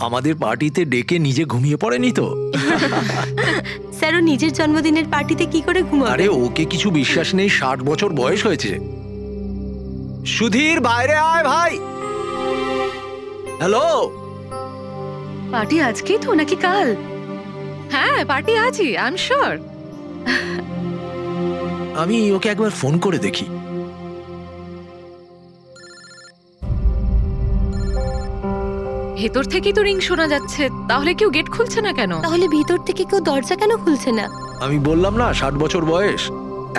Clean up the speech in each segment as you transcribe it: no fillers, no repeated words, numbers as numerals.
আমাদের পার্টিতে ডেকে নিজে ঘুমিয়ে পড়েনি তো? স্যার ও নিজের জন্মদিনের পার্টিতে কি করে ঘুমাবে? আরে ওকে কিছু বিশ্বাস নেই, 60 বছর বয়স হয়েছে। সুধীর বাইরে আয় ভাই। হ্যালো। পার্টি আজকেই তো নাকি কাল? হ্যাঁ পার্টি আজই, আই এম শিওর। আমি ওকে একবার ফোন করে দেখি। ভেতর থেকেই তো রিং শোনা যাচ্ছে, তাহলে কেউ গেট খুলছে না কেন? তাহলে ভিতর থেকে কেউ দরজা কেন খুলছে না? আমি বললাম না 60 বছর বয়স,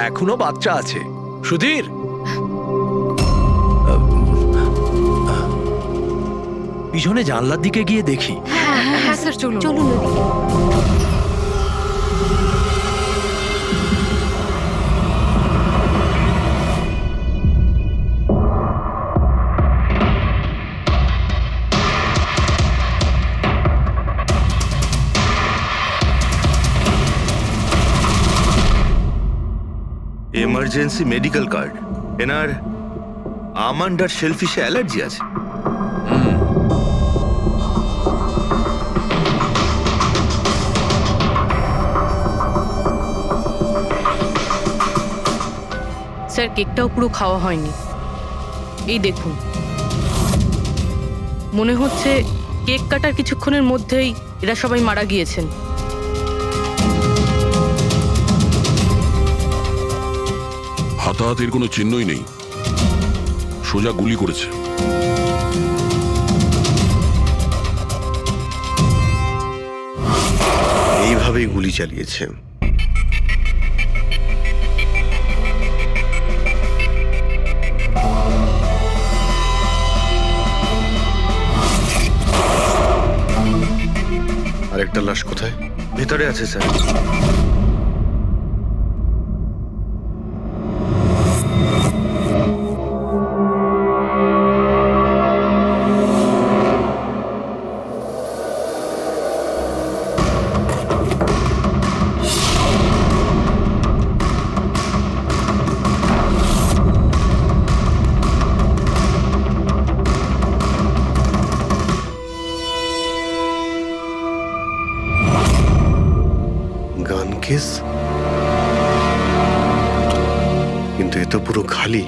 এখনো বাচ্চা আছে। সুধীর, পিছনে জানলার দিকে গিয়ে দেখি। হ্যাঁ স্যার চলুন। চলুন ওদিকে। Emergency medical card. এনার আমন্ড আর শেলফিশে অ্যালার্জি আছে। স্যার কেকটাও পুরো খাওয়া হয়নি, এই দেখুন। মনে হচ্ছে কেক কাটার কিছুক্ষণের মধ্যেই এরা সবাই মারা গিয়েছেন। হাতাহাতির কোনো চিহ্নই নেই, সোজা গুলি করেছে। এইভাবেই গুলি চালিয়েছে। আরেকটা লাশ কোথায়? ভেতরে আছে স্যার। গান কেস, কিন্তু এ তো পুরো খালি।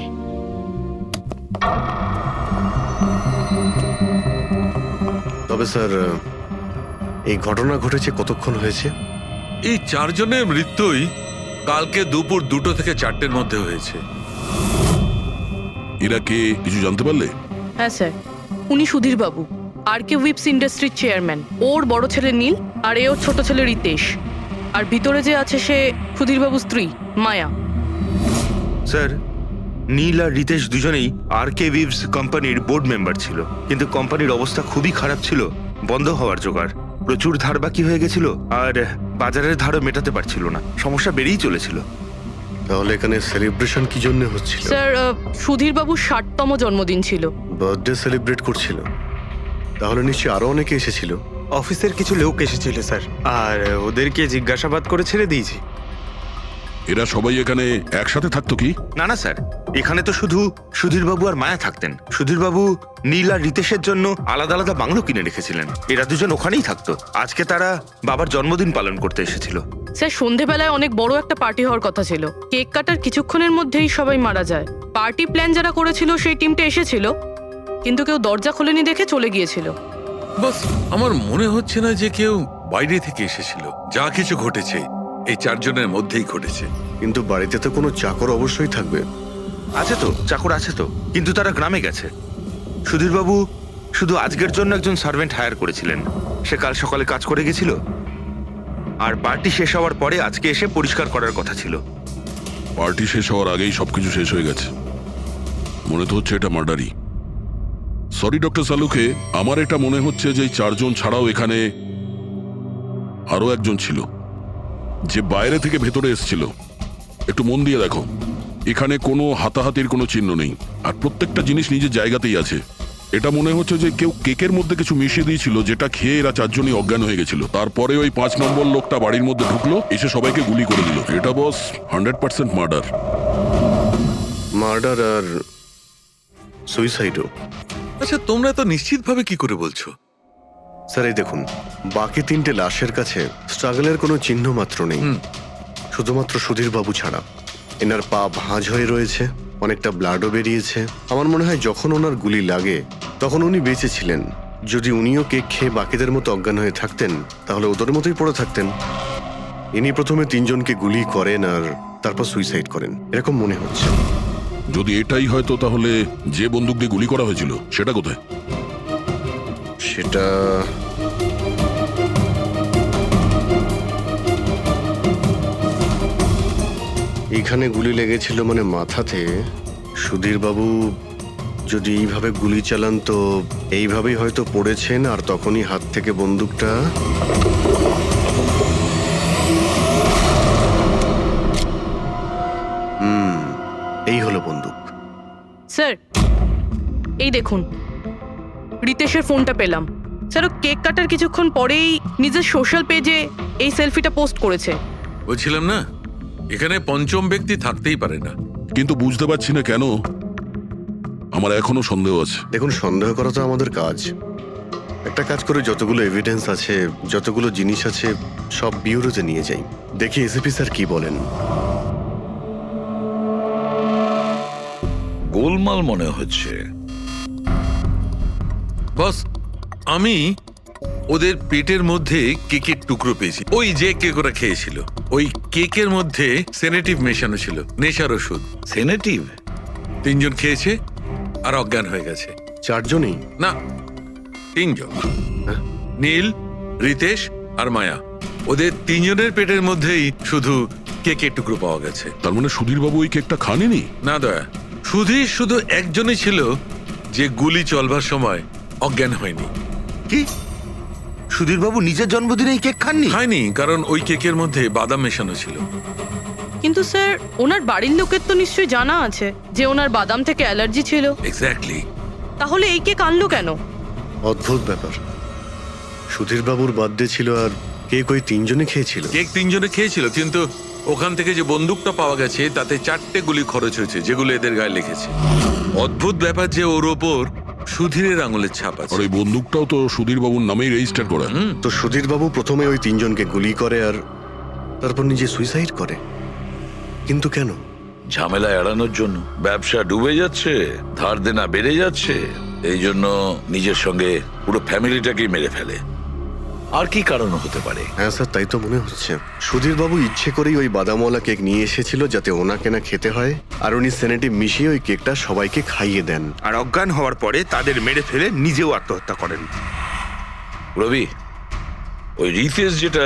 তবে স্যার, এই ঘটনা ঘটেছে কতক্ষণ হয়েছে? এই 4 জনের মৃত্যুই কালকে দুপুর 2টো থেকে 4টের মধ্যে হয়েছে। এরা কে কিছু জানতে পারলে? হ্যাঁ স্যার, উনি সুধীর বাবু, আর কে উইপস ইন্ডাস্ট্রির চেয়ারম্যান। ওর বড় ছেলে নীল, আর এ ওর ছোট ছেলে রিতেশ। আর ভিতরে যে আছে সে সুধীর বাবুর স্ত্রী মায়া। স্যার, নীল আর রিতেশ দুজনেই আর কে উইভস কোম্পানির বোর্ড মেম্বার ছিল, কিন্তু কোম্পানির অবস্থা খুবই খারাপ ছিল, বন্ধ হওয়ার জোগাড়। প্রচুর ধার বাকি হয়ে গেছিল, আর বাজারের ধারও মেটাতে পারছিল না, সমস্যা বেড়েই চলেছিল। তাহলে এখানে সেলিব্রেশন কি জন্য হচ্ছিল? স্যার, সুধীর বাবুর 60তম জন্মদিন ছিল। বার্থডে সেলিব্রেট করছিল? তাহলে নিশ্চয়ই আরো অনেকে এসেছিল। অফিসের কিছু লোক এসেছিল স্যার, আর ওদেরকে জিজ্ঞাসাবাদ করে ছেড়ে দিয়েছি। এরা সবাই এখানে একসাথে থাকতো কি? না না স্যার, এখানে তো শুধু সুধীরবাবু আর মায়া থাকতেন। সুধীরবাবু নীল আর রিতেশের জন্য আলাদা আলাদা বাংলো কিনে রেখেছিলেন, এরা দুজন ওখানেই থাকতো। আজকে তারা বাবার জন্মদিন পালন করতে এসেছিল। স্যার, সন্ধেবেলায় অনেক বড় একটা পার্টি হওয়ার কথা ছিল। কেক কাটার কিছুক্ষণের মধ্যেই সবাই মারা যায়। পার্টি প্ল্যান যারা করেছিল সেই টিমটা এসেছিল, কিন্তু কেউ দরজা খোলেনি দেখে চলে গিয়েছিল। বস, আমার মনে হচ্ছে না যে কেউ বাইরে থেকে এসেছিল। যা কিছু ঘটেছে এই 4 জনের মধ্যেই ঘটেছে। কিন্তু বাড়িতে তো কোনো চাকর অবশ্যই থাকবে। আছে তো, চাকর আছে তো, কিন্তু তারা গ্রামে গেছে। সুধীরবাবু শুধু আজকের জন্য একজন সার্ভেন্ট হায়ার করেছিলেন, সে কাল সকালে কাজ করে গেছিল, আর পার্টি শেষ হওয়ার পরে আজকে এসে পরিষ্কার করার কথা ছিল। পার্টি শেষ হওয়ার আগেই সবকিছু শেষ হয়ে গেছে। মনে তো হচ্ছে এটা মার্ডারই। সরি ডক্টর সালুকে, আমার এটা মনে হচ্ছে যে 4 জন ছাড়াও এখানে আরো একজন ছিল, যে বাইরে থেকে ভেতরে এসেছিল। একটু মন দিয়ে দেখো, এখানে কোনো হাতাহাতির কোনো চিহ্ন নেই, আর প্রত্যেকটা জিনিস নিজের জায়গাতেই আছে। এটা মনে হচ্ছে যে কেউ কেকের মধ্যে কিছু মিশিয়ে দিয়েছিল, যেটা খেয়ে এরা 4 জনই অজ্ঞান হয়ে গেছিল। তারপরে ওই 5 নম্বর লোকটা বাড়ির মধ্যে ঢুকলো, এসে সবাইকে গুলি করে দিল। এটা বস 100% মার্ডার। মার্ডার আর সুইসাইডও। আচ্ছা, তোমরা তো নিশ্চিতভাবে কি করে বলছো? স্যার এই দেখুন, বাকি 3টে লাশের কাছে স্ট্রাগলের কোনো চিহ্ন মাত্র নেই, শুধুমাত্র সুধীর বাবু ছাড়া। এনার পা ভাঁজ হয়ে রয়েছে, অনেকটা ব্লাডও বেরিয়েছে। আমার মনে হয় যখন ওনার গুলি লাগে তখন উনি বেঁচে ছিলেন। যদি উনিও কেক খেয়ে বাকিদের মতো অজ্ঞান হয়ে থাকতেন তাহলে ওদের মতোই পড়ে থাকতেন। ইনি প্রথমে 3 জনকে গুলি করেন আর তারপর সুইসাইড করেন, এরকম মনে হচ্ছে। যদি এটাই হয় তো তাহলে যে বন্দুক দিয়ে গুলি করা হয়েছিল সেটা কোথায়? সেটা এইখানে গুলি লেগেছিল, মানে মাথাতে। সুধীর বাবু যদি এইভাবে গুলি চালান তো এইভাবেই হয়তো পড়েছেন, আর তখনই হাত থেকে বন্দুকটা এই হলো বন্দুক। স্যার এই দেখুন, রিতেশের ফোনটা পেলাম। স্যার ও কেক কাটার কিছুক্ষণ পরেই নিজের সোশ্যাল পেজে এই সেলফিটা পোস্ট করেছে। বলছিলাম না, এখানে পঞ্চম ব্যক্তি থাকতেই পারে না। কিন্তু বুঝতে পারছি না কেন, আমার এখনো সন্দেহ আছে। দেখুন, সন্দেহ করা তো আমাদের কাজ। একটা কাজ করে যতগুলো এভিডেন্স আছে, যতগুলো জিনিস আছে, সব বিউরোতে নিয়ে যাই, দেখি এসিপি স্যার কি বলেন। গোলমাল মনে হচ্ছে। বস, আমি ওদের পেটের মধ্যে কেকের টুকরো পেয়েছি, ওই যে কেক ওরা খেয়েছিল। ওই কেকের মধ্যে সেনেটিভ মেশানো ছিল, নেশার ওষুধ। সেনেটিভ? 3 জন খেয়েছে আর অজ্ঞান হয়ে গেছে। 4 জনই? না, 3 জন। নীল, রিতেশ আর মায়া, ওদের 3 জনের পেটের মধ্যেই শুধু কেকের টুকরো পাওয়া গেছে। তার মানে সুধীর বাবু ওই কেকটা খাননি? না দয়া, সুধীর শুধু একজনই ছিল যে গুলি চলবার সময় অজ্ঞান হয়নি। কি সুধীর বাবু নিজের জন্মদিনে এই কেক খাননি? হয়নি, কারণ ওই কেকের মধ্যে বাদাম মেশানো ছিল। কিন্তু স্যার ওনার বাড়ির লোকের তো নিশ্চয়ই জানা আছে যে ওনার বাদাম থেকে অ্যালার্জি ছিল। এক্স্যাক্টলি। তাহলে এই কেক আনলো কেন? অদ্ভুত ব্যাপার। সুধীর বাবুর বার্থডে ছিল আর কেক ওই 3 জনই খেয়েছিল। কেক 3 জনে খেয়েছিল, কিন্তু ওখান থেকে যে বন্দুকটা পাওয়া গেছে তাতে 4টে গুলি খরচ হয়েছে, যেগুলো এদের গায়ে লেগেছে। অদ্ভুত ব্যাপার যে ওর ওপর সুধীরের আঙুলের ছাপ আর আছে। ওই বন্দুকটাও তো সুধীর বাবুর নামেই রেজিস্টার করা। তো সুধীর বাবু প্রথমে ওই 3 জনকে গুলি করে আর তারপর নিজে সুইসাইড করে, কিন্তু কেন? ঝামেলা এড়ানোর জন্য। ব্যবসা ডুবে যাচ্ছে, ধার দেনা বেড়ে যাচ্ছে, এই জন্য নিজের সঙ্গে পুরো ফ্যামিলিটাকেই মেরে ফেলে। আর কি কারণ হতে পারে? হ্যাঁ স্যার, তাই তো মনে হচ্ছে। সুধীর বাবু ইচ্ছে করেই ওই বাদামওয়ালা কেক নিয়ে এসেছিল যাতে ওনাকে না খেতে হয়, আর উনি সেনেটিভ মিশিয়ে ওই কেকটা সবাইকে খাইয়ে দেন। আর অজ্ঞান হওয়ার পরে তাদের মেরে ফেলে নিজেও আত্মহত্যা করেন। রবি, ওই রিতেশ যেটা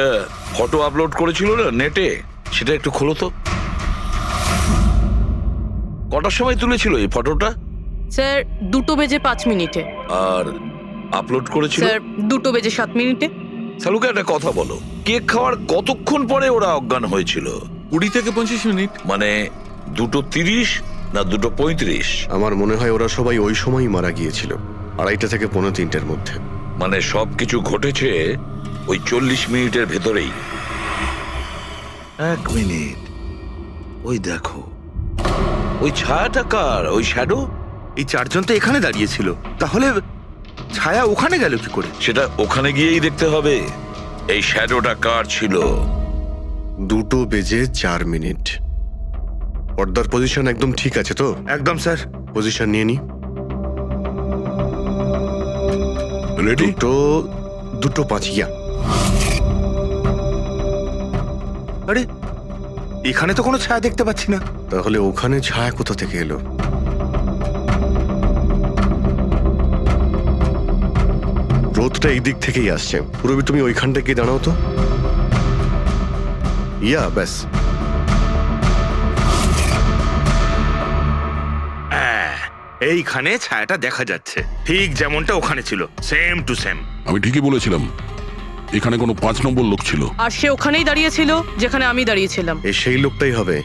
ফটো আপলোড করেছিল না নেটে, সেটা একটু খোলো তো। কটার সময় তুলেছিল এই ফটোটা? স্যার 2:05 আর আপলোড করেছিল? স্যার 2:07। সালুকে একটা কথা বলো, কেক খাওয়ার কতক্ষণ পরে ওরা অজ্ঞান হয়েছিল? 20 থেকে 25 মিনিট। মানে 2:30 না 2:35? আমার মনে হয় ওরা সবাই ওই সময়ই মারা গিয়েছিল, 2:30 থেকে 3:45-এর মধ্যে। মানে সবকিছু ঘটেছে ওই 40 মিনিটের ভেতরেই। 1 মিনিট, ওই দেখো, ওই ছায়াটা কার? ওই শ্যাডো? এই 4 জন তো এখানে দাঁড়িয়েছিল, তাহলে ছায়া ওখানে গেল কি করে? সেটা ওখানে গিয়েই দেখতে হবে। এই শ্যাডোটা কার ছিল? 2:04। পর্দার পজিশন একদম ঠিক আছে তো? একদম স্যার। পজিশন নিয়ে নি। রেডি? 2:05 ইয়া। আরে এখানে তো কোনো ছায়া দেখতে পাচ্ছি না। তাহলে ওখানে ছায়া কোথা থেকে এলো? রোদটা এই দিক থেকেই আসছে। পুরবি, তুমি ওইখানটা গিয়ে দাঁড়াও তো। ইয়া, ব্যাস। এইখানে ছায়াটা দেখা যাচ্ছে, ঠিক যেমনটা ওখানে ছিল, সেম টু সেম। আমি ঠিকই বলেছিলাম, এখানে কোনো 5 নম্বর লোক ছিল। আর সে ওখানেই দাঁড়িয়েছিল যেখানে আমি দাঁড়িয়েছিলাম। এই সেই লোকটাই হবে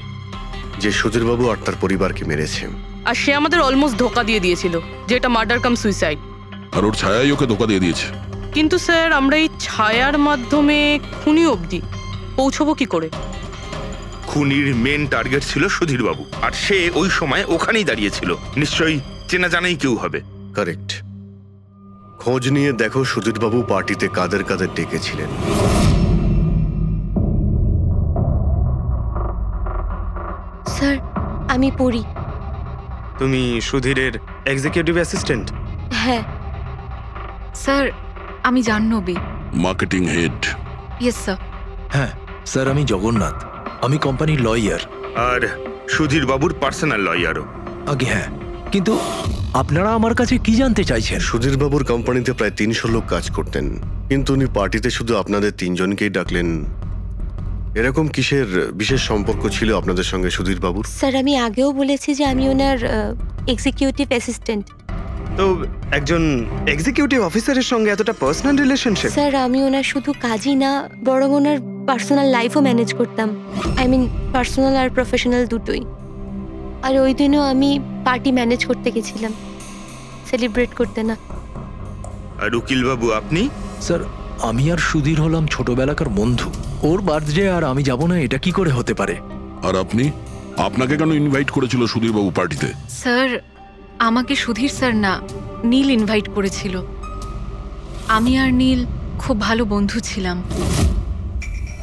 যে সুধীর বাবু আর তার পরিবারকে মেরেছে। আর সে আমাদের অলমোস্ট ধোকা দিয়ে দিয়েছিল যে এটা মার্ডার কাম সুইসাইড। আর ওর ছায়াই ওকে ধোকা দিয়ে দিয়েছে। কিন্তু স্যার আমরা এই ছায়ার মাধ্যমে খুনি অবধি পৌঁছবো কি করে? খুনির মেন টার্গেট ছিল সুধীর বাবু, আর সে ওই সময় ওখানেই দাঁড়িয়েছিল। নিশ্চয়ই চেনা জানাই কেউ হবে। কারেক্ট। খোঁজ নিয়ে দেখো সুধীরবাবু পার্টিতে কাদের কাদের ডেকেছিলেন। স্যার আমি পড়ি। তুমি সুধীরের এক্সিকিউটিভ অ্যাসিস্ট্যান্ট? হ্যাঁ। স্যার আমি Jahnavi. Marketing head. Yes sir. হ্যাঁ স্যার, আমি জগন্নাথ, আমি কোম্পানির লয়ার। আর সুধীর বাবুর পার্সোনাল লয়ারও। আগে হ্যাঁ, কিন্তু আপনারা আমার কাছে কি জানতে চাইছেন? সুধীরবাবুর কোম্পানিতে প্রায় 300 লোক কাজ করতেন, কিন্তু উনি পার্টিতে শুধু আপনাদের 3 জনকেই ডাকলেন। এরকম কিসের বিশেষ সম্পর্ক ছিল আপনাদের সঙ্গে সুধীরবাবুর? স্যার আমি আগেও বলেছি যে আমি ওনার এক্সিকিউটিভ অ্যাসিস্ট্যান্ট। তো একজন এক্সিকিউটিভ অফিসারের সঙ্গে এতটা পার্সোনাল রিলেশনশিপ? স্যার আমি ওনার শুধু কাজই না, বরং ওনার পার্সোনাল লাইফও ম্যানেজ করতাম। আই মিন পার্সোনাল আর প্রফেশনাল দুটোই। আর ওই দিনও আমি পার্টি ম্যানেজ করতে গেছিলাম, সেলিব্রেট করতে না। আর উকিল বাবু আপনি? স্যার আমি আর সুধীর হলাম ছোটবেলাকার বন্ধু। ওর বার্থডে আর আমি যাব না, এটা কি করে হতে পারে? আর আপনি, আপনাকে কেন ইনভাইট করেছিল সুধীরবাবু পার্টিতে? স্যার আমাকে সুধীর স্যার না, নীল ইনভাইট করেছিল। আমি আর নীল খুব ভালো বন্ধু ছিলাম।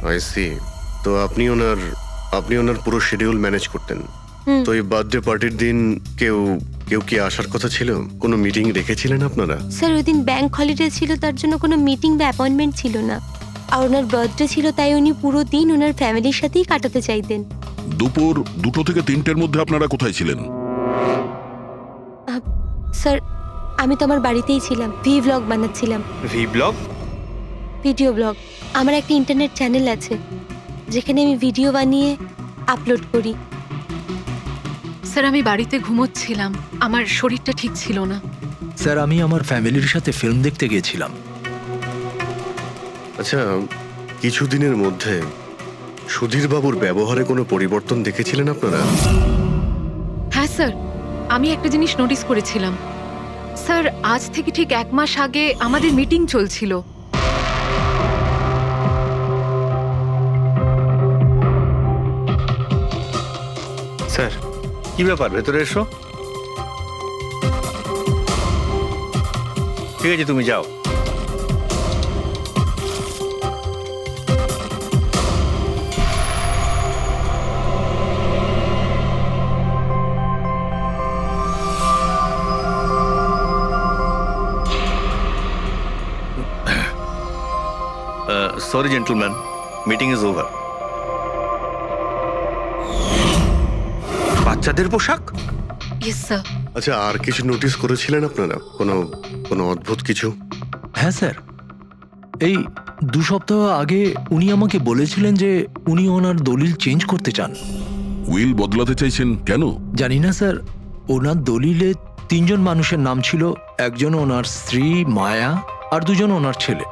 I see. তো আপনি ওনার পুরো শিডিউল ম্যানেজ করতেন। হুম। তো এই বার্থডে পার্টির দিন কেউ কি আসার কথা ছিল? কোনো মিটিং রেখেছিলেন আপনারা? স্যার ওই দিন ব্যাংক হলিডে ছিল, তার জন্য কোনো মিটিং বা অ্যাপয়েন্টমেন্ট ছিল না। আর ওনার বার্থডে ছিল, তাই উনি পুরো দিন ওনার ফ্যামিলির সাথেই কাটাতে চাইতেন। দুপুর 2টো থেকে 3টের মধ্যে আপনারা কোথায় ছিলেন? স্যার আমি তো আমার বাড়িতেই ছিলাম, ভি ব্লগ বানাচ্ছিলাম। Vlog? Video blog. আমার একটা ইন্টারনেট চ্যানেল আছে যেখানে আমি ভিডিও বানিয়ে আপলোড করি। স্যার আমি বাড়িতে ঘুমোচ্ছিলাম, আমার শরীরটা ঠিক ছিল না। স্যার আমি আমার ফ্যামিলির সাথে ফিল্ম দেখতে গিয়েছিলাম। আচ্ছা, কিছুদিনের মধ্যে সুধীরবাবুর ব্যবহারে কোনো পরিবর্তন দেখেছিলেন আপনারা? হ্যাঁ স্যার, আমি একটা জিনিস নোটিস করেছিলাম। স্যার আজ থেকে ঠিক 1 মাস আগে আমাদের মিটিং চলছিল। স্যার কি ব্যাপার, ভেতরে এসো। ঠিক আছে তুমি যাও। Sorry, gentlemen. Meeting is over. বাচ্চাদের পোশাক? Yes sir. আচ্ছা, আর কিছু নোটিস করেছিলেন আপনারা? কোনো অদ্ভুত কিছু? হ্যাঁ স্যার, এই 2 সপ্তাহ আগে উনি আমাকে বলেছিলেন যে উনি ওনার দলিল চেঞ্জ করতে চান। উইল বদলাতে চাইছেন কেন? জানি না স্যার, ওনার দলিলে 3 জন মানুষের নাম ছিল, একজন ওনার স্ত্রী মায়া আর 2 জন ওনার ছেলে।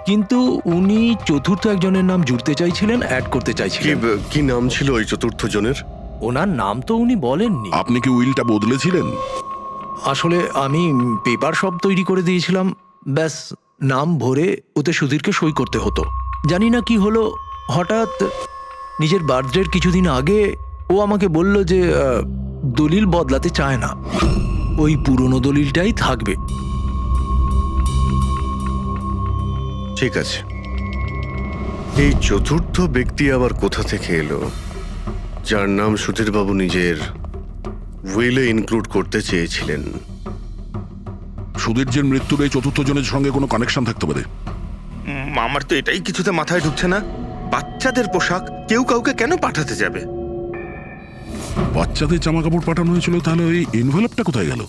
কিন্তু উনি চতুর্থ একজনের নাম জুড়তে চাইছিলেন, অ্যাড করতে চাইছিলেন। কি নাম ছিল ওই চতুর্থ জনের? ওনার নাম তো উনি বলেননি। আপনি কি উইলটা বদলেছিলেন? আসলে আমি পেপার সব তৈরি করে দিয়েছিলাম, ব্যাস নাম ভরে ওতে সুধীরকে সই করতে হতো। জানি না কি হলো, হঠাৎ নিজের বার্থডের কিছুদিন আগে ও আমাকে বলল যে দলিল বদলাতে চায় না, ওই পুরনো দলিলটাই থাকবে। ঠিক আছে, এই চতুর্থ ব্যক্তি আবার কোথা থেকে এলো যার নাম সুধীরবাবু নিজের উইলে ইনক্লুড করতে চেয়েছিলেন? সুধীর মৃত্যুর এই চতুর্থ জনের সঙ্গে কোনো কানেকশন থাকতে পারে। আমার তো এটাই কিছুতে মাথায় ঢুকছে না। বাচ্চাদের পোশাক কেউ কাউকে কেন পাঠাতে যাবে? বাচ্চাদের জামা কাপড় পাঠানো হয়েছিল, তাহলে ওই এনভেলপটা কোথায় গেল?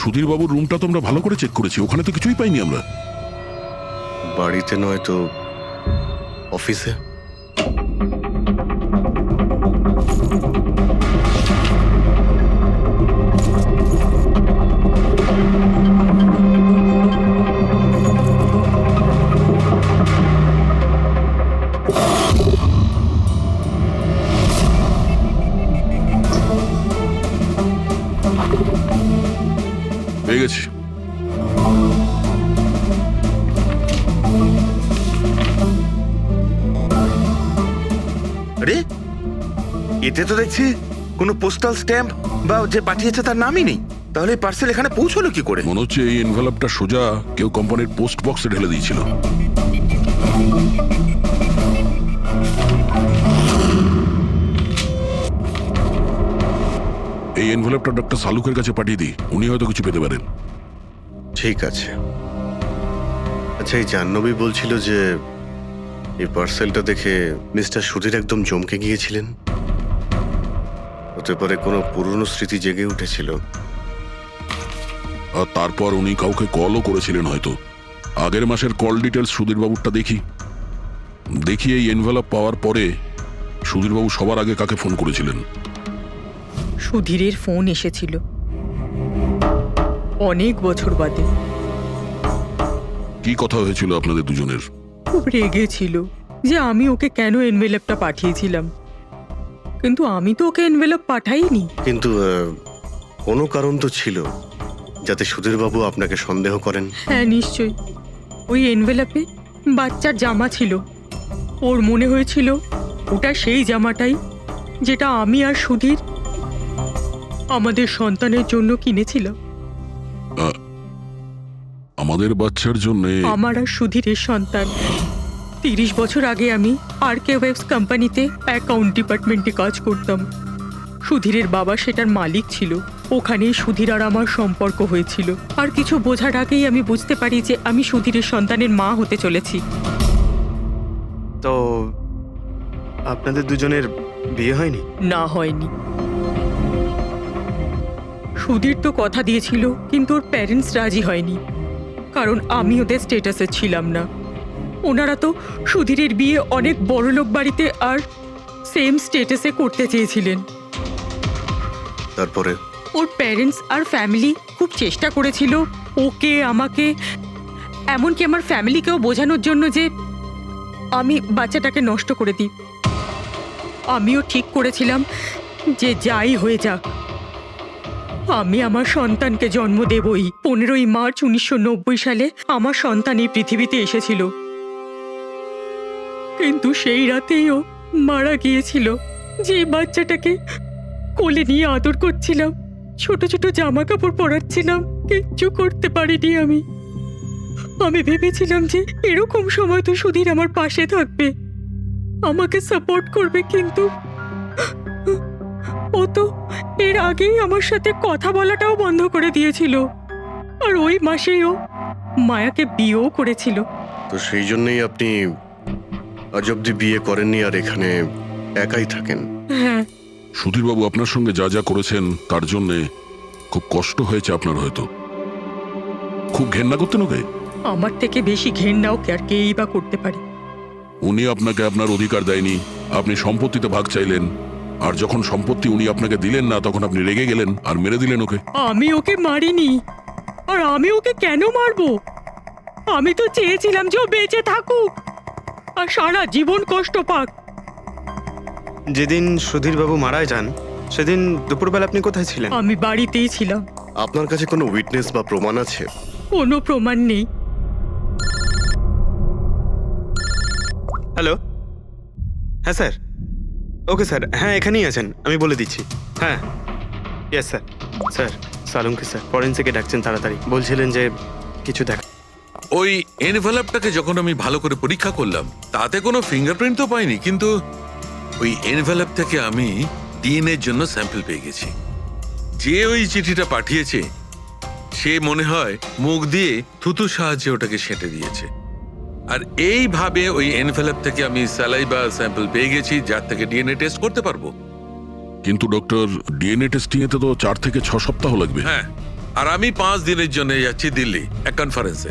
সুধীর বাবুর রুমটা তো আমরা ভালো করে চেক করেছি, ওখানে তো কিছুই পাইনি আমরা। বাড়িতে নয় তো অফিসে? পেয়ে গেছি। আরে, এতে তো দেখছি কোনো পোস্টাল স্ট্যাম্প বা যে পাঠিয়েছে তার নামই নেই। তাহলে পার্সেল এখানে পৌঁছলো কি করে? মনে হচ্ছে এই এনভেলপটা সোজা কেউ কোম্পানির পোস্ট বক্সে ঢেলে দিয়েছিল। এই এনভেলপটা ডক্টর সালুকের কাছে পাঠিয়ে দিই, উনি হয়তো কিছু পেতে পারেন। ঠিক আছে। আচ্ছা, এই জাহ্নবী বলছিল যে এই পার্সেলটা দেখে মিস্টার সুধীর একদম চমকে গিয়েছিলেন। হতে পারে কোনো পুরনো স্মৃতি জেগে উঠেছিল। আর তারপর উনি কাউকে কলও করেছিলেন হয়তো। আগের মাসের কল ডিটেলস সুধীরবাবুরটা দেখি এই এনভেলপ পাওয়ার পরে সুধীরবাবু সবার আগে কাকে ফোন করেছিলেন? সুধীরের ফোন এসেছিল অনেক বছর বাদে। কি কথা হয়েছিল আপনাদের দুজনের? খুব রেগেছিল যে আমি ওকে কেন এনভেলপটা পাঠিয়েছিলাম, কিন্তু আমি তো ওকে এনভেলপ পাঠাইনি। কিন্তু কোনো কারণ তো ছিল যাতে সুধীরবাবু আপনাকে সন্দেহ করেন। হ্যাঁ, নিশ্চয়ই। ওই এনভেলপে বাচ্চার জামা ছিল। ওর মনে হয়েছিল ওটা সেই জামাটাই যেটা আমি আর সুধীর আমাদের সন্তানের জন্য কিনেছিলাম। আমাদের বাচ্চার জন্য? আমার আর সুধীরের সন্তান। 30 বছর আগে আমি আরকে ওয়েবস কোম্পানিতে অ্যাকাউন্ট ডিপার্টমেন্টে কাজ করতাম। সুধীরের বাবা সেটার মালিক ছিল। ওখানেই সুধীর আর আমার সম্পর্ক হয়েছিল। আর কিছু বোঝার আগেই আমি বুঝতে পারি যে আমি সুধীরের সন্তানের মা হতে চলেছি। তো আপনাদের দুজনের বিয়ে হয়নি? না, হয়নি। সুধীর তো কথা দিয়েছিল, কিন্তু ওর প্যারেন্টস রাজি হয়নি, কারণ আমি ওদের স্টেটাসে ছিলাম না। ওনারা তো সুধীরের বিয়ে অনেক বড়লোক বাড়িতে আর সেম স্টেটাসে করতে চেয়েছিলেন। তারপরে ওর প্যারেন্টস আর ফ্যামিলি খুব চেষ্টা করেছিল ওকে, আমাকে, এমনকি আমার ফ্যামিলিকেও বোঝানোর জন্য যে আমি বাচ্চাটাকে নষ্ট করে দিই। আমিও ঠিক করেছিলাম যে যাই হয়ে যাক আমি আমার সন্তানকে জন্ম দেবই। 15ই মার্চ 1990 সালে আমার সন্তান এই পৃথিবীতে এসেছিল, কিন্তু সেই রাতেই ও মারা গিয়েছিল। যে বাচ্চাটাকে কোলে নিয়ে আদর করছিলাম, ছোট ছোট জামা কাপড় পরাচ্ছিলাম, কিচ্ছু করতে পারিনি আমি। আমি ভেবেছিলাম যে এরকম সময় তো সুধীর আমার পাশে থাকবে, আমাকে সাপোর্ট করবে, কিন্তু ও তো এর আগেই আমার সাথে কথা বলাটাও বন্ধ করে দিয়েছিল। আর ওই মাসেই ও মায়াকে বিয়েও করেছিল। তো সেই জন্যই আপনি আজ অব্দি বিয়ে করেননি আর এখানে একাই থাকেন? হ্যাঁ। সুধীরবাবু আপনার সঙ্গে যা যা করেছেন তার জন্যে খুব কষ্ট হয়েছে আপনার হয়তো। খুব ঘেন্না করতেন ওকে? আমার থেকে বেশি ঘেন্না ওকে আর কেই বা করতে পারে। উনি আপনাকে আপনার অধিকার দেয়নি, আপনি সম্পত্তিতে ভাগ চাইলেন, আর যখন সম্পত্তি উনি আপনাকে দিলেন না তখন আপনি রেগে গেলেন আর মেরে দিলেন ওকে। আমি ওকে মারিনি, আর আমি ওকে কেন মারবো? আমি তো চেয়েছিলাম যে ও বেঁচে থাকুক আর সারা জীবন কষ্ট পাক। যেদিন সুধীরবাবু মারা যান সেদিন দুপুরবেলা আপনি কোথায় ছিলেন? আমি বাড়িতেই ছিলাম। আপনার কাছে কোনো উইটনেস বা প্রমাণ আছে? কোনো প্রমাণ নেই। হ্যালো, হ্যাঁ স্যার। ওকে স্যার, হ্যাঁ এখানেই আছেন, আমি বলে দিচ্ছি। হ্যাঁ, ইয়েস স্যার। স্যার সালুমকে স্যার ফরেন্সিকে ডাকছেন তাড়াতাড়ি, বলছিলেন যে কিছু দেখা। ওই এনভেলপটাকে যখন আমি ভালো করে পরীক্ষা করলাম তাতে কোনো ফিঙ্গারপ্রিন্ট তো পাইনি, কিন্তু ওই এনভেলপ থেকে আমি ডিএনএর জন্য স্যাম্পল পেয়ে গেছি। যে ওই চিঠিটা পাঠিয়েছে সে মনে হয় মুখ দিয়ে থুতুর সাহায্যে ওটাকে সেঁটে দিয়েছে। আর এইভাবে ওই এনভেলপ থেকে আমি স্যালাইভা স্যাম্পল পেয়ে গেছি, যার থেকে ডিএনএ টেস্ট করতে পারবো। কিন্তু ডক্টর, ডিএনএ টেস্টিং এতে তো 4 থেকে 6 সপ্তাহ লাগবে। হ্যাঁ, আর আমি 5 দিনের জন্য যাচ্ছি দিল্লি এক কনফারেন্সে,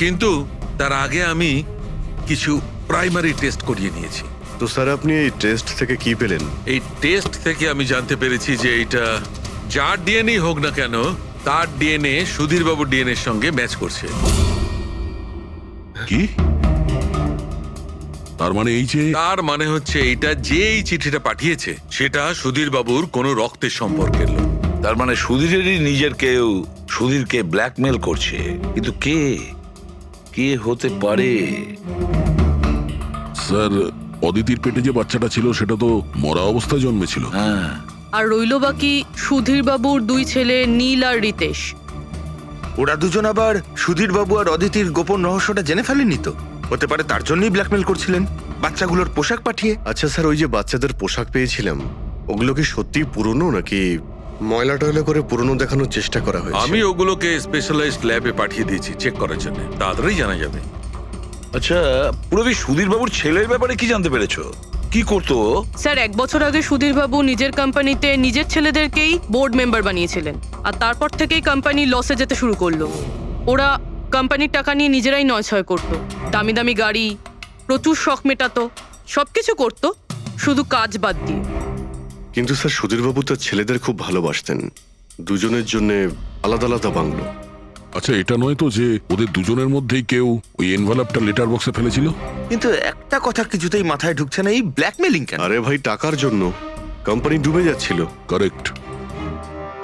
কিন্তু তার আগে আমি কিছু প্রাইমারি টেস্ট করিয়ে নিয়েছি। তো স্যার আপনি এই টেস্ট থেকে কি পেলেন? এই টেস্ট থেকে আমি জানতে পেরেছি যে এটা যার ডিএনএ হোক না কেন তার ডিএনএ সুধীরবাবুর ডিএনএ এর সঙ্গে ম্যাচ করছে। কি? তার মানে এই যে, তার মানে হচ্ছে এইটা যে এই চিঠিটা পাঠিয়েছে সেটা সুধীরবাবুর কোনো রক্তের সম্পর্কের লোক। তার মানে সুধীরেরই নিজের কেউ সুধীরকে ব্ল্যাকমেল করছে, কিন্তু কে কে হতে পারে? স্যার অদিতির পেটে যে বাচ্চাটা ছিল সেটা তো মরা অবস্থায় জন্মেছিল। হ্যাঁ, আর রইল বাকি সুধীর বাবুর 2 ছেলে নীল আর রিতেশ। ওরা দুজন আবার সুধীর বাবু আর অদিতির গোপন রহস্যটা জেনে ফেলেনি তো? হতে পারে তার জন্যই ব্ল্যাকমেল করছিলেন, বাচ্চাগুলোর পোশাক পাঠিয়ে। আচ্ছা স্যার, ওই যে বাচ্চাদের পোশাক পেয়েছিলাম, ওগুলো কি সত্যি পুরনো নাকি ময়লা টয়লা করে পুরনো দেখানোর চেষ্টা করা হয়েছে? আমি ওগুলোকে স্পেশালাইজড ল্যাবে পাঠিয়ে দিয়েছি চেক করার জন্য, তাড়াতাড়ি জানা যাবে। আচ্ছা পুরবি সুধীর বাবুর ছেলের ব্যাপারে কি জানতে পেরেছো? কি করতো ও? স্যার 1 বছর আগে সুধীর বাবু নিজের কোম্পানিতে নিজের ছেলেদেরকেই বোর্ড মেম্বার বানিয়েছিলেন, আর তারপর থেকেই কোম্পানি লসে যেতে শুরু করলো। ওরা কোম্পানির টাকা নিয়ে নিজেরাই নয়ছয় করতো, দামি দামি গাড়ি, প্রচুর শখ মেটাতো, সবকিছু করতো শুধু কাজ বাদ দিয়ে। কিন্তু স্যার সুধীরবাবু তার ছেলেদের খুব ভালোবাসতেন, দুজনের জন্য আলাদা আলাদা বাংলো। আচ্ছা এটা নয় তো যে ওদের দুজনের মধ্যেই কেউ ওই এনভেলপটা লেটার বক্সে ফেলেছিল? কিন্তু একটা কথা কিছুতেই মাথায় ঢুকছে না, এই ব্ল্যাকমেলিং কেন? আরে ভাই, টাকার জন্য। কোম্পানি ডুবে যাচ্ছিল। কারেক্ট।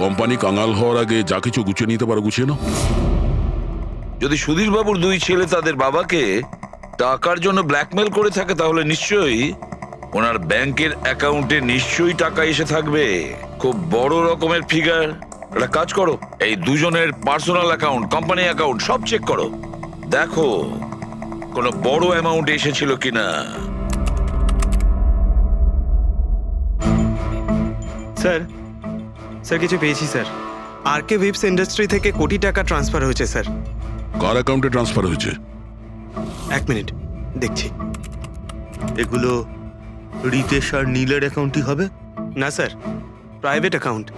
কোম্পানি কাঙাল হওয়ার আগে যা কিছু গুছিয়ে নিতে পারো গুছিয়ে নাও। যদি সুধীর বাবুর 2 ছেলে তাদের বাবাকে টাকার জন্য ব্ল্যাকমেল করে থাকে তাহলে নিশ্চয়ই ওনার ব্যাংকের অ্যাকাউন্টে নিশ্চয়ই টাকা এসে থাকবে, খুব বড় রকমের ফিগার। একটা কাজ করো, এই দুজনের পার্সোনাল অ্যাকাউন্ট, কোম্পানি অ্যাকাউন্ট সব চেক করো, দেখো কোনো বড় অ্যামাউন্ট এসেছিল কিনা। স্যার স্যার কিছু পেয়েছি স্যার। আরকে উইপস ইন্ডাস্ট্রি থেকে কোটি টাকা ট্রান্সফার হয়েছে স্যার। কার অ্যাকাউন্টে ট্রান্সফার হয়েছে? 1 মিনিট দেখছি। এগুলো রিতেশ আর নীলের অ্যাকাউন্টই হবে? না স্যার, প্রাইভেট অ্যাকাউন্ট,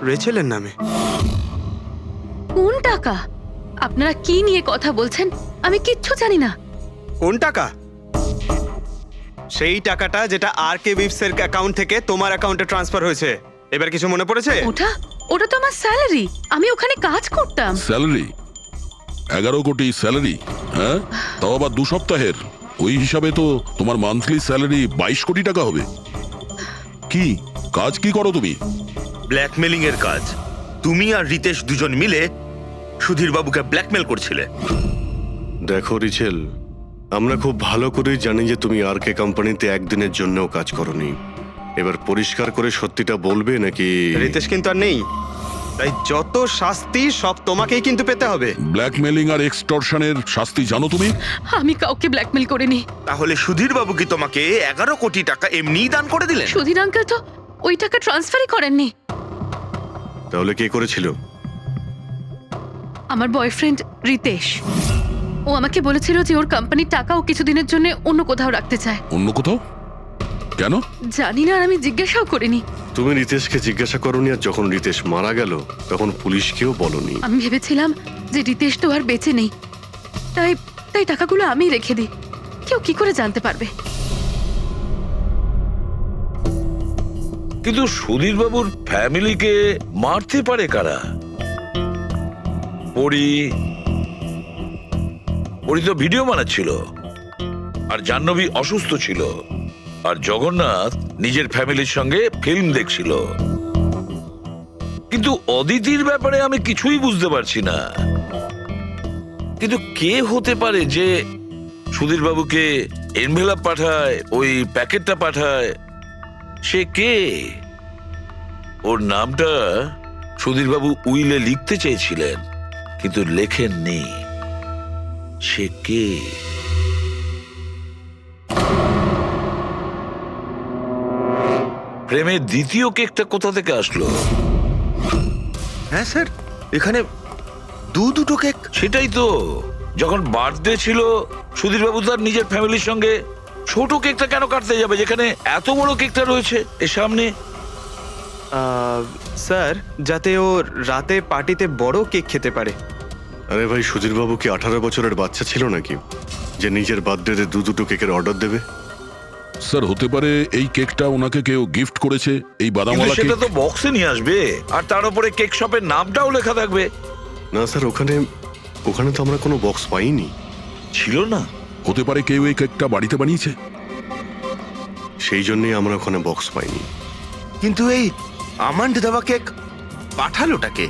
রেচেলের নামে। কোন টাকা? আপনারা কি নিয়ে কথা বলছেন? আমি কিচ্ছু জানি না। কোন টাকা? সেই টাকাটা যেটা আরকে উইপস এর অ্যাকাউন্ট থেকে তোমার অ্যাকাউন্টে ট্রান্সফার হয়েছে। এবার কিছু মনে পড়েছে? ওটা তো আমার স্যালারি, আমি ওখানে কাজ করতাম। স্যালারি? 11 কোটি স্যালারি? হ্যাঁ, তাও আবার 2 সপ্তাহের। ওই হিসাবে তো তোমার মান্থলি স্যালারি 22 কোটি টাকা হবে। কি কাজ কি করো তুমি? ব্ল্যাকমেলিং এর কাজ। তুমি আর রিতেশ দুজন মিলে সুধীর বাবুকে ব্ল্যাকমেল করছিলে। দেখো রিচেল, আমরা খুব ভালো করেই জানি যে তুমি আরকে কোম্পানিতে একদিনের জন্যও কাজ করনি। এবার পরিষ্কার করে সত্যিটা বলবে নাকি? রিতেশ কিন্তু আর নেই, তাই যত শাস্তি সব তোমাকেই কিন্তু পেতে হবে। ব্ল্যাকমেলিং আর এক্সটর্শনের শাস্তি জানো তুমি? আমি কাউকে ব্ল্যাকমেল করিনি। তাহলে সুধীর বাবু কি তোমাকে 11 কোটি টাকা এমনিই দান করে দিলেন? সুধীর আঙ্কেল তো ওই টাকা ট্রান্সফারই করেননি। তাহলে কে করেছিল? আমার বয়ফ্রেন্ড রিতেশ। ও আমাকে বলেছিল যে ওর কোম্পানির টাকা ও কিছুদিনের জন্য অন্য কোথাও রাখতে চায়। অন্য কোথাও? কেন? জানি না, আর আমি জিজ্ঞাসাও করিনি। তুমি রিতেশকে জিজ্ঞাসা করনি, আর যখন রিতেশ মারা গেল তখন পুলিশকেও বলনি? আমি ভেবেছিলাম যে রিতেশ তো আর বেঁচে নেই, তাই তাই টাকাগুলো আমিই রেখে দিই। কেউ কি করে জানতে পারবে? কিন্তু সুধীর বাবুর ফ্যামিলিকে মারতে পারে কারা? পরি তো ভিডিও বানাচ্ছিল, আর জাহ্নবী অসুস্থ ছিল, আর জগন্নাথ নিজের ফ্যামিলির সঙ্গে ফিল্ম দেখছিল। কিন্তু অদিতির ব্যাপারে আমি কিছুই বুঝতে পারছি না। কিন্তু কে হতে পারে যে সুধীর বাবুকে এনভেলপ পাঠায়, ওই প্যাকেটটা পাঠায়? সে কে? ওর নামটা সুধীর বাবু উইলে লিখতে চেয়েছিলেন কিন্তু লেখেননি। সে কে? প্রেমের দ্বিতীয় কেকটা কোথা থেকে আসলো? হ্যাঁ স্যার, এখানে দুটো কেক। সেটাই তো, যখন বার্থডে ছিল সুধীর বাবু তার নিজের ফ্যামিলির সঙ্গে, ছোট কেকটা কেন কাটতে যাবে যেখানে এত বড় কেকটা রয়েছে এর সামনে? স্যার, যাতে ও রাতে পার্টিতে বড় কেক খেতে পারে। আরে ভাই, সুধীরবাবু কি 18 বছরের বাচ্চা ছিল নাকি যে নিজের বার্থডেতে দুটো কেকের অর্ডার দেবে? স্যার হতে পারে এই কেকটা ওনাকে কেউ গিফট করেছে, এই কিন্তু বাদামওয়ালা কেক। সেটা তো বক্সে নিয়ে আসবে, আর তার উপরে কেক শপের নামটাও লেখা থাকবে। না স্যার, ওখানে তো আমরা কোনো বক্স পাইনি। ছিল না? হতে পারে কেউ এই কেকটা বাড়িতে বানিয়েছে, সেই জন্যই আমরা ওখানে বক্স পাইনি। কিন্তু এই আমান্ড দেওয়া কেক পাঠালোটাকে?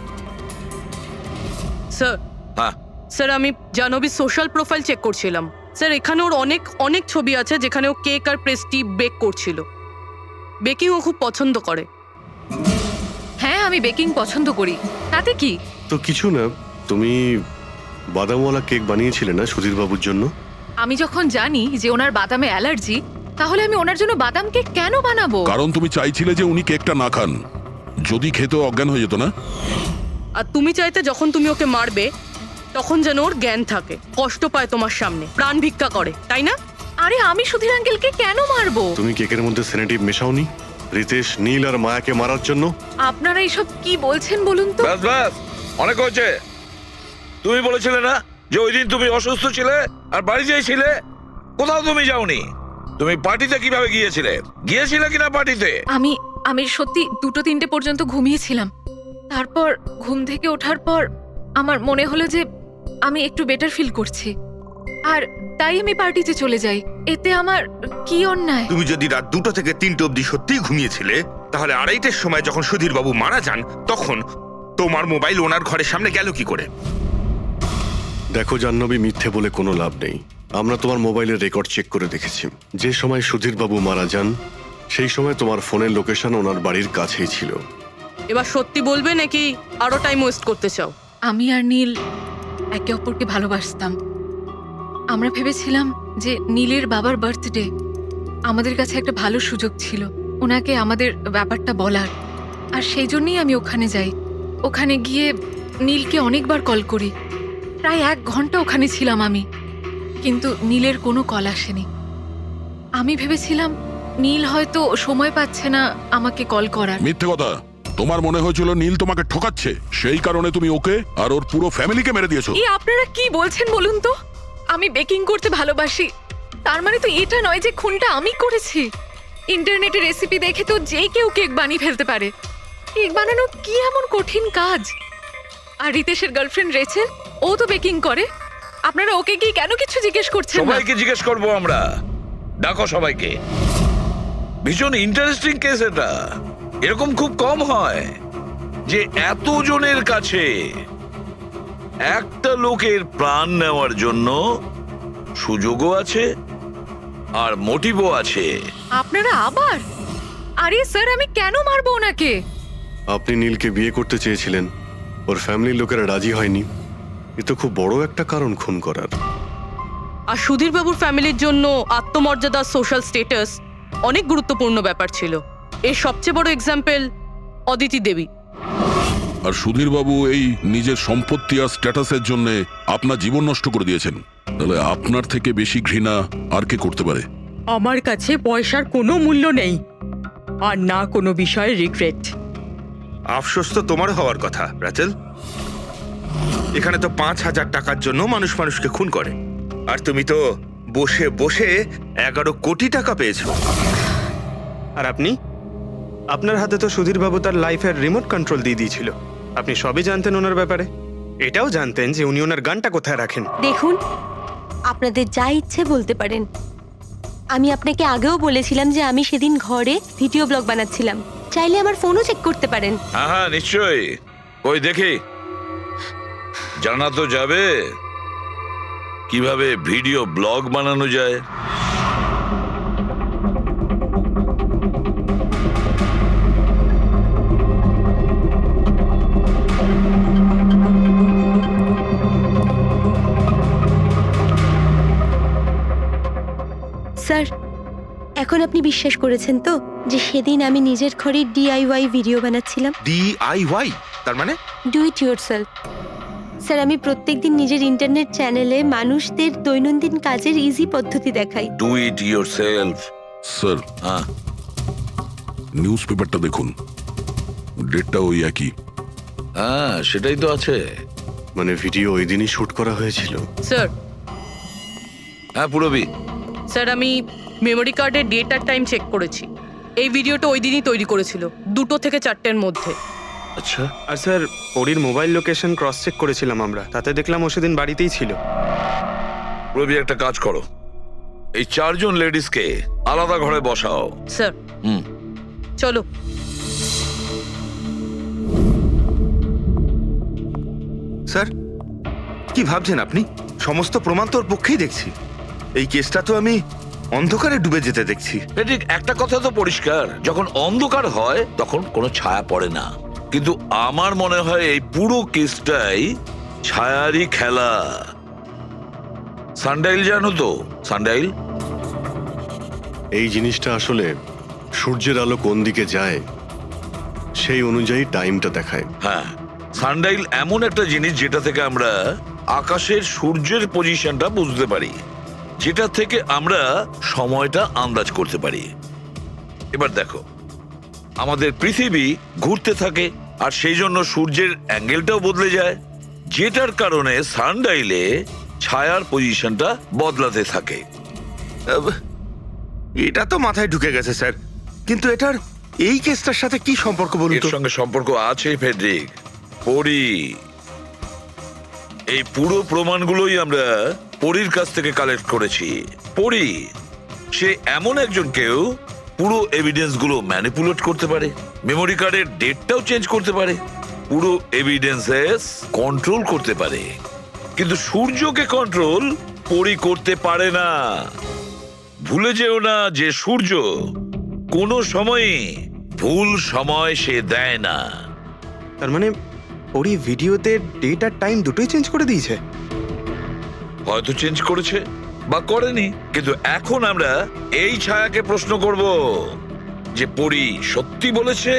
স্যার, হ্যাঁ স্যার আমি জাহ্নবীর সোশ্যাল প্রোফাইল চেক করছিলাম। স্যার এখানে ওর অনেক ছবি আছে যেখানে ও কেক আর পেস্ট্রি বেক করছিল। বেকিং ও খুব পছন্দ করে। আমি বেকিং পছন্দ করি, তাতে কি? তো কিছু না, তুমি বাদামওয়ালা কেক বানিয়েছিলে না সুধীর বাবুর জন্য? আমি যখন জানি যে ওনার বাদামে অ্যালার্জি, তাহলে আমি ওনার জন্য বাদাম কেক কেন বানাবো? কারণ তুমি চাইছিলে যে উনি কেকটা না খান, যদি খেতে অজ্ঞান হয়ে যেত না। আর তুমি চাইতে যখন তুমি ওকে মারবে তখন যেন ওর জ্ঞান থাকে, কষ্ট পায় তোমার সামনে, প্রাণ ভিক্ষা করে, তাই না? আরে আমি সুধীর আঙ্কেলকে কেন মারবো? তুমি কেকের মধ্যে সেনেটিভ মেশাওনি রিতেশ, নীল আর মায়াকে মারার জন্য? আপনারা এইসব কি বলছেন বলুন তো? ব্যাস ব্যাস, অনেক হয়েছে। তুমি বলেছিলে না যে ওই দিন তুমি অসুস্থ ছিলে আর বাড়িতেই ছিলে? কোথাও তুমি যাওনি। তুমি পার্টিতে কিভাবে গিয়েছিলে কিনা পার্টিতে? আমি সত্যি 2-3 পর্যন্ত ঘুমিয়েছিলাম। তারপর ঘুম থেকে ওঠার পর আমার মনে হলো যে আমি একটু বেটার ফিল করছি, আর তাই আমি পার্টিতে চলে যাই। এতে আমার কি অন্যায়? তুমি যদি রাত 2টো থেকে 3টে অবধি সত্যিই ঘুমিয়েছিলে, তাহলে 2:30টার সময় যখন সুধীর বাবু মারা যান, তখন তোমার মোবাইল ওনার ঘরের সামনে গেল কি করে? দেখো জাহ্নবী, মিথ্যে বলে কোনো লাভ নেই। আমরা তোমার মোবাইলের রেকর্ড চেক করে দেখেছি। যে সময় সুধীর বাবু মারা যান সেই সময় তোমার ফোনের লোকেশন ওনার বাড়ির কাছেই ছিল। এবার সত্যি বলবে নাকি আরো টাইম ওয়েস্ট করতে চাও? আমি আর নীল একে অপরকে ভালোবাসতাম। আমরা ভেবেছিলাম যে নীলের বাবার বার্থডে, আমাদের কাছে একটা ভালো সুযোগ ছিল ওনাকে আমাদের ব্যাপারটা বলার, আর সেই জন্যই আমি ওখানে যাই। ওখানে গিয়ে নীলকে অনেকবার কল করি, প্রায় 1 ঘন্টা ওখানে ছিলাম আমি, কিন্তু নীলের কোনো কল আসেনি। আমি ভেবেছিলাম নীল হয়তো সময় পাচ্ছে না আমাকে কল করার। মিথ্যে কথা। তোমার মনে হয়েছিল নীল তোমাকে ঠকাচ্ছে, সেই কারণে তুমি ওকে আর ওর পুরো ফ্যামিলিকে মেরে দিয়েছো। এই আপনারা কি বলছেন বলুন তো? আমি বেকিং করতে ভালোবাসি, তার মানে তো এটা নয় যে খুনটা আমি করেছি। ইন্টারনেটে রেসিপি দেখে তো যে কেউ কেক বানিয়ে ফেলতে পারে। কেক বানানো কি এমন কঠিন কাজ? আর রিতেশের গার্লফ্রেন্ড রেচেল, ও তো বেকিং করে। আপনারা ওকে কি কেন কিছু জিজ্ঞেস করছেন না? সবাইকে জিজ্ঞেস করবো আমরা। ডাকো সবাইকে। ভীষণ ইন্টারেস্টিং কেস এটা। এরকম খুব কম হয় যে এতজনের কাছে একটা লোকের প্রাণ নেওয়ার জন্য সুযোগও আছে আর মোটিভও আছে। আপনারা আবার? আরে স্যার, আমি কেন মারবো ওনাকে? আপনি নীলকে বিয়ে করতে চেয়েছিলেন, ওর ফ্যামিলির লোকেরা রাজি হয়নি। এ তো খুব বড় একটা কারণ খুন করার। আর সুধীর বাবুর ফ্যামিলির জন্য আত্মমর্যাদা, সোশ্যাল স্ট্যাটাস অনেক গুরুত্বপূর্ণ ব্যাপার ছিল। এর সবচেয়ে বড় এক্সাম্পল অদিতি দেবী। আর সুধীর বাবু এই নিজের সম্পত্তি আর স্ট্যাটাসের জন্য আপনার জীবন নষ্ট করে দিয়েছেন। তাহলে আপনার থেকে বেশি ঘৃণা আর কে করতে পারে? আমার কাছে পয়সার কোনো মূল্য নেই, আর না কোনো বিষয়ে রিগ্রেট। আফসোস তো তোমার হওয়ার কথা রাচেল। এখানে তো 5,000 টাকার জন্য মানুষ মানুষকে খুন করে, আর তুমি তো বসে বসে 11 কোটি টাকা পেয়েছো। আর আপনি? আপনার হাতে তো সুধীর বাবু তার লাইফের রিমোট কন্ট্রোল দিয়ে দিয়েছিল। আপনি সবই জানতেন ওনার ব্যাপারে। এটাও জানতেন যে উনি ওনার গানটা কোথায় রাখেন। দেখুন, আপনাদের যা ইচ্ছে বলতে পারেন। আমি আপনাকে আগেও বলেছিলাম যে আমি সেদিন ঘরে ভিডিও ব্লগ বানাচ্ছিলাম, চাইলে আমার ফোনও চেক করতে পারেন। হ্যাঁ হ্যাঁ, নিশ্চয়ই। ওই দেখি, জানা তো যাবে কিভাবে ভিডিও ব্লগ বানানো যায়। স্যার, এখন আপনি বিশ্বাস করেছেন তো যে সেদিন আমি নিজের ঘরে DIY ভিডিও বানাচ্ছিলাম? DIY তার মানে? Do it yourself. স্যার, আমি প্রত্যেকদিন নিজের ইন্টারনেট চ্যানেলে মানুষদের দৈনন্দিন কাজের ইজি পদ্ধতি দেখাই। Do it yourself. স্যার, হ্যাঁ, নিউজ পেপারটা দেখুন, ডেটটা ওই একই। হ্যাঁ সেটাই তো আছে। মানে ভিডিও ওই দিনই শুট করা হয়েছিল? স্যার, হ্যাঁ পুরবি। স্যার আমি মেমোরি কার্ডের ডেট আর টাইম চেক করেছি। এই ভিডিওটা ওই দিনই তৈরি করেছিল, 2টো থেকে 4টের মধ্যে। আচ্ছা, আর স্যার, ওরির মোবাইল লোকেশন ক্রস চেক করেছিলাম আমরা, তাতে দেখলাম ও সেদিন বাড়িতেই ছিল। পুরবি একটা কাজ করো, এই 4 জন লেডিসকে আলাদা ঘরে বসাও। স্যার, হুম, চলো। স্যার, কি ভাবছেন আপনি? সমস্ত প্রমাণ তোর পক্ষেই দেখছি। এই কেসটা তো আমি অন্ধকারে ডুবে যেতে দেখছি। ঠিক একটা কথা তো পরিষ্কার, যখন অন্ধকার হয় তখন কোনো ছায়া পড়ে না, কিন্তু আমার মনে হয় এই পুরো কেসটাই ছায়ারই খেলা। সানডাইল জানো তো? সানডাইল এই জিনিসটা আসলে সূর্যের আলো কোন দিকে যায় সেই অনুযায়ী টাইমটা দেখায়। হ্যাঁ, সানডাইল এমন একটা জিনিস যেটা থেকে আমরা আকাশের সূর্যের পজিশনটা বুঝতে পারি, যেটা থেকে আমরা সময়টা আন্দাজ করতে পারি। এবার দেখো, আমাদের পৃথিবী ঘুরতে থাকে আর সেই জন্য সূর্যের অ্যাঙ্গেলটাও বদলে যায়, যেটার কারণে সানডাইলে ছায়ার পজিশনটা বদলাতে থাকে। এটা তো মাথায় ঢুকে গেছে স্যার, কিন্তু এটার এই কেসটার সাথে কি সম্পর্ক বলুন এর তো? সঙ্গে সম্পর্ক আছে ফেডরিক। পরি, এই পুরো প্রমাণগুলোই আমরা পরীর কাছ থেকে কালেক্ট করেছি। পরি সে এমন একজন কেউ পুরো এভিডেন্স গুলো ম্যানিপুলেট করতে পারে, মেমোরি কার্ডের ডেটটাও চেঞ্জ করতে পারে, পুরো এভিডেন্সেস কন্ট্রোল করতে পারে। কিন্তু সূর্যকে কন্ট্রোল পরি করতে পারে না। ভুলে যেও না যে সূর্য কোনো সময়ই ভুল সময় সে দেয় না। তার মানে ওরই ভিডিওতে ডেট আর টাইম দুটোই চেঞ্জ করে দিয়েছে। হয়তো চেঞ্জ করেছে বা করেনি, কিন্তু এখন আমরা এই ছায়াকে প্রশ্ন করব যে পরি সত্যি বলেছে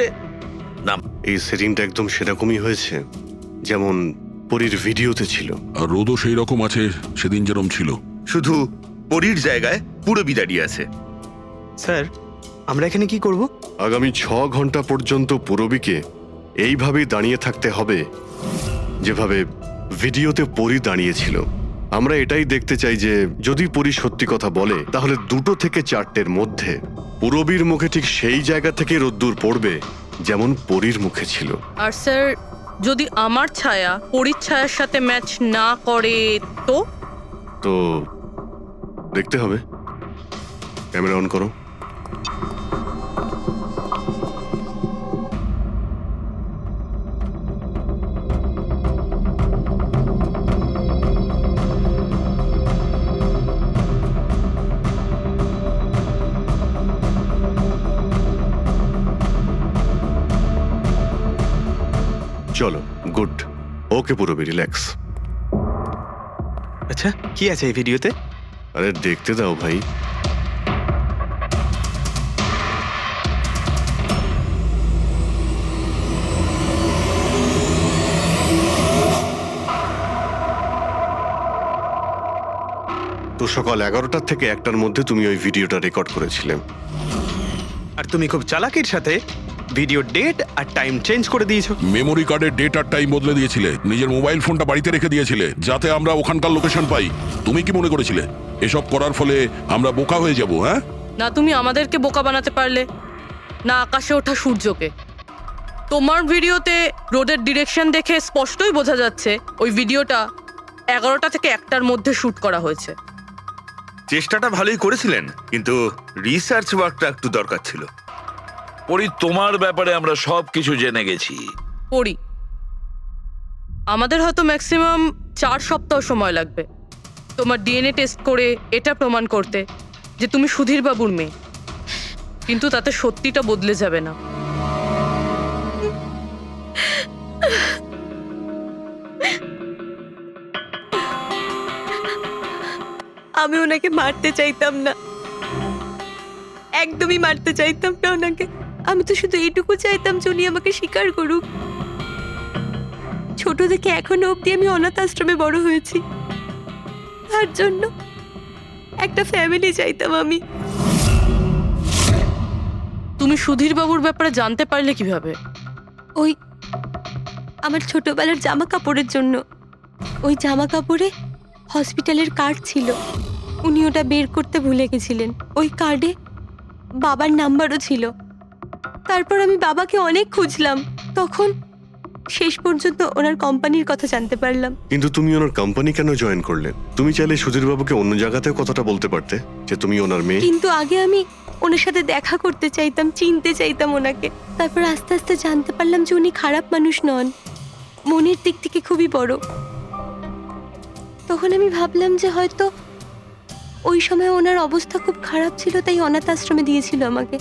না। এই সেটিংটা একদম সেরকমই হয়েছে যেমন পরীর ভিডিওতে ছিল। আর রোদও সেই রকম আছে সেদিন যেরকম ছিল। শুধু পরীর জায়গায় পুরবি দাঁড়িয়ে আছে। স্যার, আমরা এখানে কি করব? আগামী 6 ঘন্টা পর্যন্ত পুরবীকে এইভাবেই দাঁড়িয়ে থাকতে হবে যেভাবে ভিডিওতে পরী দাঁড়িয়েছিল। আমরা এটাই দেখতে চাই যে যদি পরী সত্যি কথা বলে তাহলে 2 থেকে 4টের মধ্যে পুরবীর মুখে ঠিক সেই জায়গা থেকে রোদ্দুর পড়বে যেমন পরীর মুখে ছিল। আর স্যার, যদি আমার ছায়া পরীর ছায়ার সাথে ম্যাচ না করে তো? তো দেখতে হবে। ক্যামেরা অন করো। চলো, গুড। ওকে পুরবী, রিল্যাক্স। আচ্ছা, কি আছে এই ভিডিওতে? আরে দেখতে দাও ভাই। তো সকাল 11টা থেকে 1টার মধ্যে তুমি ওই ভিডিওটা রেকর্ড করেছিলে। আর তুমি খুব চালাকির সাথে ভিডিও ডেট আর টাইম চেঞ্জ করে দিয়েছো। মেমোরি কার্ডের ডেট আর টাইম বদলে দিয়েছিলে, নিজের মোবাইল ফোনটা বাড়িতে রেখে দিয়েছিলে যাতে আমরা ওখানকার লোকেশন পাই। তুমি কি মনে করেছিলে এসব করার ফলে আমরা বোকা হয়ে যাব? হ্যাঁ, না তুমি আমাদেরকে বোকা বানাতে পারলে, না আকাশে ওঠা সূর্যকে। তোমার ভিডিওতে রোডের ডিরেকশন দেখে স্পষ্টই বোঝা যাচ্ছে ওই ভিডিওটা 11টা থেকে 1টার মধ্যে শুট করা হয়েছে। চেষ্টাটা ভালোই করেছিলেন, কিন্তু রিসার্চ ওয়ার্কটা একটু দরকার ছিল। পরি, তোমার ব্যাপারে আমরা সবকিছু জেনে গেছি। পড়ি, আমাদের হয়তো ম্যাক্সিমাম 4 সপ্তাহ সময় লাগবে তোমার ডিএনএ টেস্ট করে এটা প্রমাণ করতে যে তুমি সুধীর বাবুর মেয়ে, কিন্তু তাতে সত্যিটা বদলে যাবে না। আমি ওনাকে মারতে চাইতাম না, একদমই মারতে চাইতাম না ওনাকে। আমি তো শুধু এইটুকু চাইতাম যে উনি আমাকে স্বীকার করুক। ছোট থেকে এখনো অবধি আমি অনাথ আশ্রমে বড় হয়েছি, তার জন্য একটা ফ্যামিলি চাইতাম আমি। তুমি সুধীর বাবুর ব্যাপারে জানতে পারলে কিভাবে? ওই আমার ছোটবেলার জামা কাপড়ের জন্য। ওই জামা কাপড়ে হসপিটালের কার্ড ছিল, উনি ওটা বের করতে ভুলে গেছিলেন। ওই কার্ডে বাবার নাম্বারও ছিল। তারপর আমি বাবাকে অনেক খুঁজলাম, তখন শেষ পর্যন্ত ওনার কোম্পানির কথা জানতে পারলাম। কিন্তু তুমি ওনার কোম্পানি কেন জয়েন করলে? তুমি চাইলে সুধীরবাবুকে অন্য জায়গাতেও কথাটা বলতে পারতে যে তুমি ওনার মেয়ে। কিন্তু আগে আমি ওনার সাথে দেখা করতে চাইতাম, চিনতে চাইতাম ওনাকে। তারপর আস্তে আস্তে জানতে পারলাম যে উনি খারাপ মানুষ নন, মনের দিক থেকে খুবই বড়। তখন আমি ভাবলাম যে হয়তো ওই সময় ওনার অবস্থা খুব খারাপ ছিল, তাই অনাথ আশ্রমে দিয়েছিল আমাকে।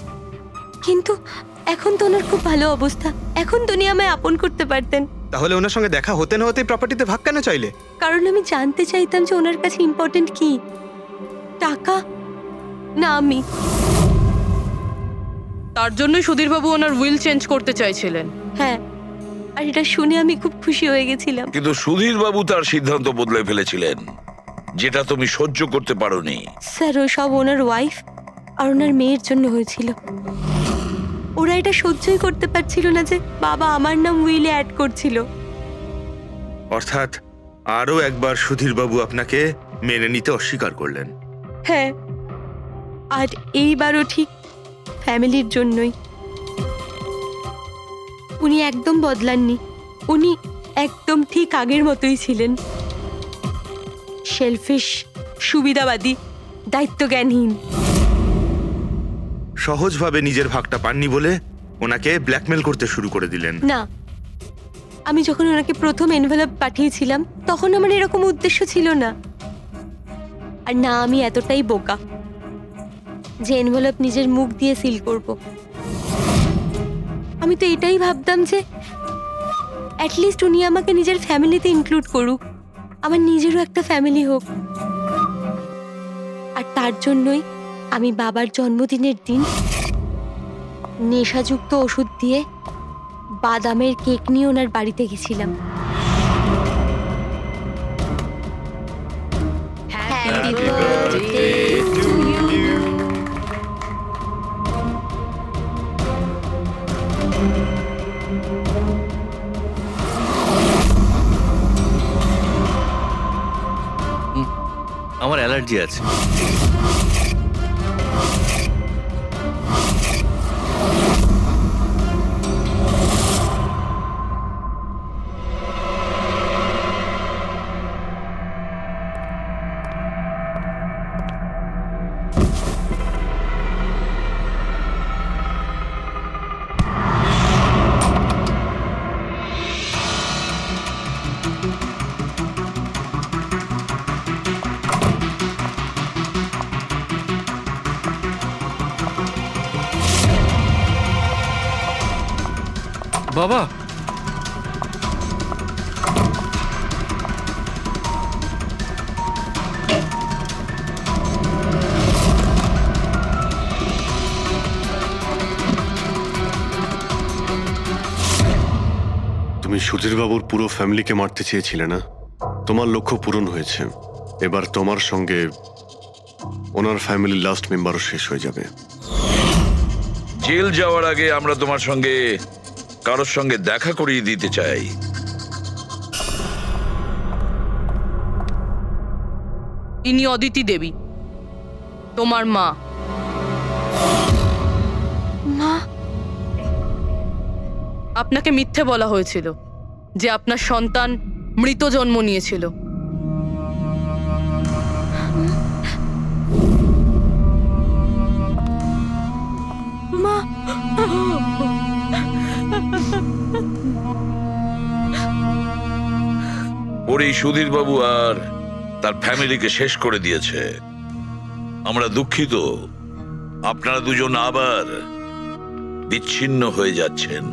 কিন্তু এখন তো ওনার খুব ভালো অবস্থা, এখন তো উনি আমায় আপন করতে পারতেন। তাহলে ওনার সঙ্গে দেখা হতে না হতেই প্রপার্টিতে ভাগ কেন চাইলে? কারণ আমি জানতে চাইতাম যে ওনার কাছে ইম্পর্টেন্ট কি, টাকা না আমি। তার জন্যই সুধীরবাবু ওনার উইল চেঞ্জ করতে চাইছিলেন। হ্যাঁ, আর এটা শুনে আমি খুব খুশি হয়ে গেছিলাম। কিন্তু সুধীর বাবু তার সিদ্ধান্ত বদলে ফেলেছিলেন, যেটা তুমি সহ্য করতে পারোনি। স্যার, ওই সব ওনার ওয়াইফ আর ওনার মেয়ের জন্য হয়েছিল। ওরা এটা সহ্যই করতে পারছিল না যে বাবা আমার নাম উইলে অ্যাড করছিল। অর্থাৎ আরও একবার সুধীর বাবু আপনাকে মেনে নিতে অস্বীকার করলেন। হ্যাঁ, আর এইবারও ঠিক ফ্যামিলির জন্যই। উনি একদম বদলাননি, উনি একদম ঠিক আগের মতোই ছিলেন। সেলফিশ, সুবিধাবাদী, দায়িত্বজ্ঞানহীন। সহজভাবে নিজের ভাগটা পাননি বলে ওনাকে ব্ল্যাকমেল করতে শুরু করে দিলেন। না, আমি যখন ওনাকে প্রথম এনভেলপ পাঠিয়েছিলাম তখন আমার এরকম উদ্দেশ্য ছিল না। আর না আমি এতটাই বোকা যে এনভেলপ নিজের মুখ দিয়ে সিল করব। আমি তো এটাই ভাবতাম যে অ্যাটলিস্ট উনি আমাকে নিজের ফ্যামিলিতে ইনক্লুড করুক, আমার নিজেরও একটা ফ্যামিলি হোক। আর তার জন্যই আমি বাবার জন্মদিনের দিন নেশাযুক্ত ওষুধ দিয়ে বাদামের কেক নিয়ে ওনার বাড়িতে গেছিলাম। Happy birthday to you. আমার অ্যালার্জি আছে। বাবা, তুমি সুধীরবাবুর পুরো ফ্যামিলিকে মারতে চেয়েছিলে না? তোমার লক্ষ্য পূরণ হয়েছে। এবার তোমার সঙ্গে ওনার ফ্যামিলির লাস্ট মেম্বারও শেষ হয়ে যাবে। জেল যাওয়ার আগে আমরা তোমার সঙ্গে কারোর সঙ্গে দেখা করিয়ে দিতে চাই। ইনি অদিতি দেবী, তোমার মা। মা, আপনাকে মিথ্যে বলা হয়েছিল যে আপনার সন্তান মৃত জন্ম নিয়েছিল। মা, ওর এই সুধীর বাবু আর তার ফ্যামিলিকে শেষ করে দিয়েছে। আমরা দুঃখিত, আপনারা দুজন আবার বিচ্ছিন্ন হয়ে যাচ্ছেন।